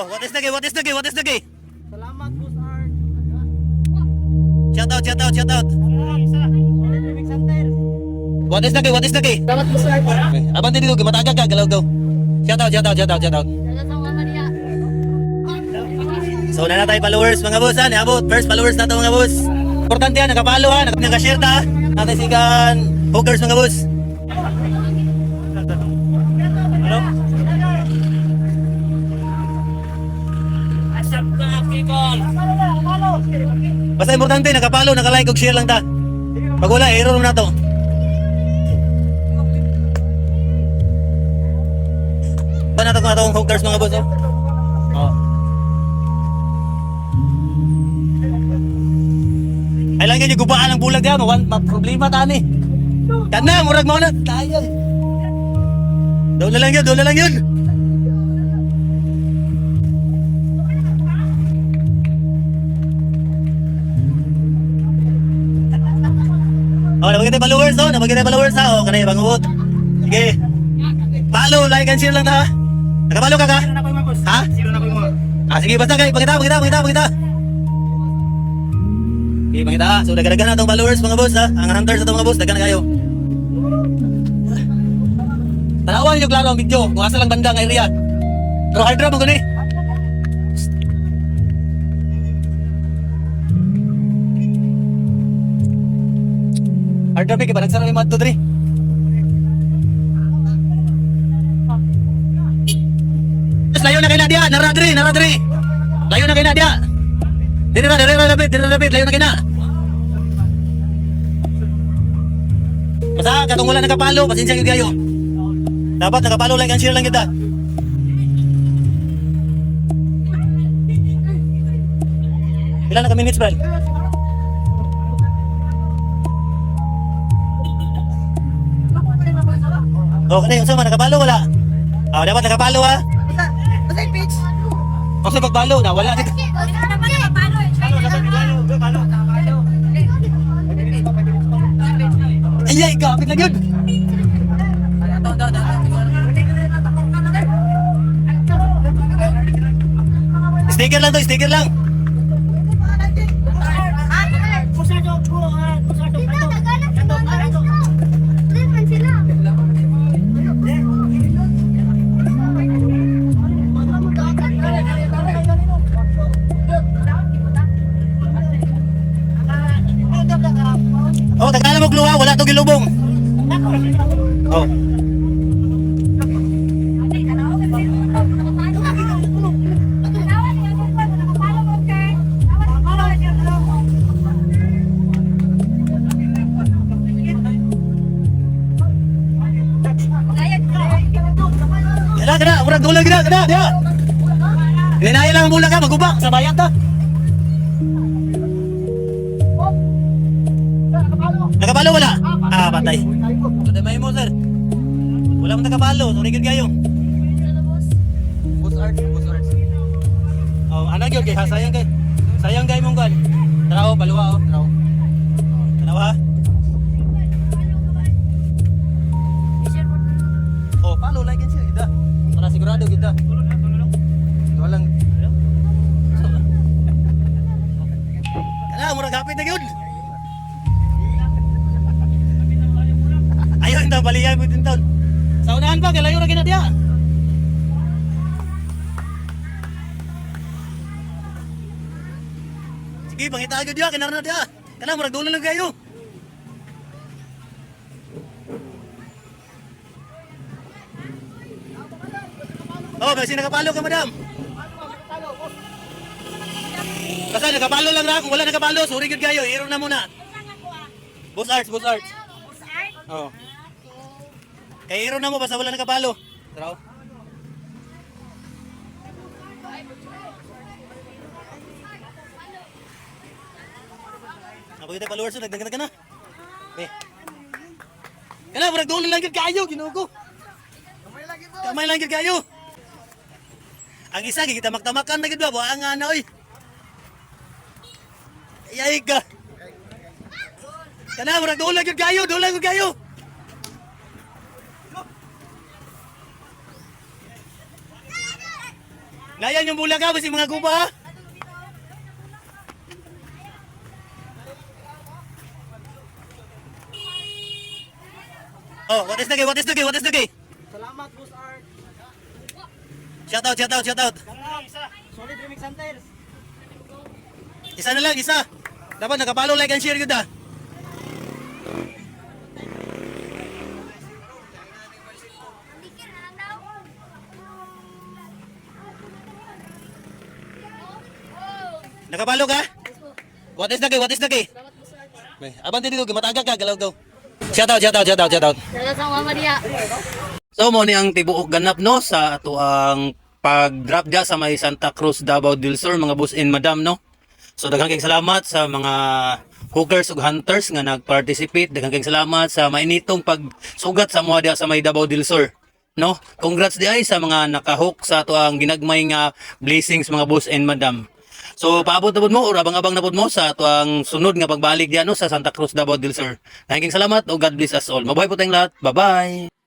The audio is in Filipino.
What is the gay? What is the gay? What is the gay? Salamat, Boss Art. Shout out, shout out, shout out. Civic Center. What is the gay? What is the gay? Salamat, Boss Art. Abang dito, mataga ka, galaw go. Shout out, shout out, shout out, shout out. So na tayo followers mga boss ha, niabot. First followers na to mga boss. Importante ha, nakapalo ha, nakashare ta. Natin sigan hookers mga boss. Hello? Asap ka, people. Basta importante, nakapalo, nakalike ug share lang ta. Pag wala, error na to. Ba na to kung atong hookers mga boss oh? Oh. Ay lang yan yung gubaan ng bulag yan, problema tani. Yan na, murag mo na. Tayo. Doon na lang yun, doon na lang yun. Oh, nabagay tayo followers oh, nabagay tayo followers ha. Oh, kanay bangubot. Sige. Follow, like and share lang ta. Nakapalo ka ka? Ha? Sige, basta kayo, pakita. Okay, pangita. So, dagdagan na itong followers mga boss ha. Ang hunters na itong mga boss, dagdagan na kayo. Tanawan niyo klaro ang video. Kung asa lang banda ng area. Pero hard drop mo gani. Hard drop eh, parang sarang yung mga 2-3. Layo na kayo na dia, naradri. Layo na kayo na dia. Diri na lapit, layo na kina. Basta katong wala nakapalo, pasensya gyud kayo. Dapat nakapalo like and share lang kita. Ilan na ka minutes, bro? Oh, kanay unsa man nakapalo wala? Ah, dapat nakapalo ha. Basta yung page. Kasi pagbalo na wala. Ay, kapit lang yun. Sticker lang to, sticker lang. Oh, tagala mo kluha, wala to gilubong. Oh. Kada, murag dulang gina, dia. Hinaya lang ang bulang ka, magubak sa bayan ta. Nakapalo wala? Ah, patay. Patay may mo, sir. Wala mong nakapalo, sorry gud kayo. Boss art. Oh, ana gyud kay sayang kay. Sayang kay mong kan. Taraw, paluwa oh, taraw. Tanaw ha. Oh, follow, like and share kita. Para sigurado kita. Ito lang. Kana murag hapit na gyud. Ayaw yung baliyan mo din taon. Sa unahan ba, kalayo na kinadya. Sige, pangita agad diya, kinara na diya. Kana, murag dulo lang kayo. Oh, kasi nakapalo ka, madam. Basta nakapalo lang na, kung wala nakapalo, sorry good kayo, hero na muna. Boss Arts. Oh. Kay hero na mo basta wala nakapalo. Taraw. Ako kita followers na dagdag na. Eh. Kana murag dulo lang gid kayo, Ginoo. Kamay lang gid kayo. Ang isa kita magtamakan na gid ba, ang ana oy. Yay ka. Kana murag dulo lang gid kayo, Layan yung bulaga, basi mga guba ha. Oh, what is the key? What is the key? What is the key? Salamat, Boss Art. Shout out, shout out, shout out. Solid Remix Center. Isa na lang, isa. Dapat nakapalo, like and share yun ah. Nakapalo ka? What is the key? What is the key? May, abante dito, mataga ka, galaw go. Shout out, shout out, shout out, shout out. Salamat sa Mama Maria. So mo ni ang tibuok ganap no sa ato ang pag-drop dia sa may Santa Cruz, Davao del Sur mga boss and madam no. So daghang kayong salamat sa mga hookers ug hunters nga nag-participate. Daghang kayong salamat sa mainitong pagsugat sa mga dia sa may Davao del Sur. No? Congrats di ay sa mga nakahook sa ato ang ginagmay nga blessings mga boss and madam. So paabot na po mo or abang-abang na po mo sa ato ang sunod nga pagbalik diyan no sa Santa Cruz, Davao del Sur. Daghang kayong salamat o God bless us all. Mabuhay po tayong lahat. Bye-bye.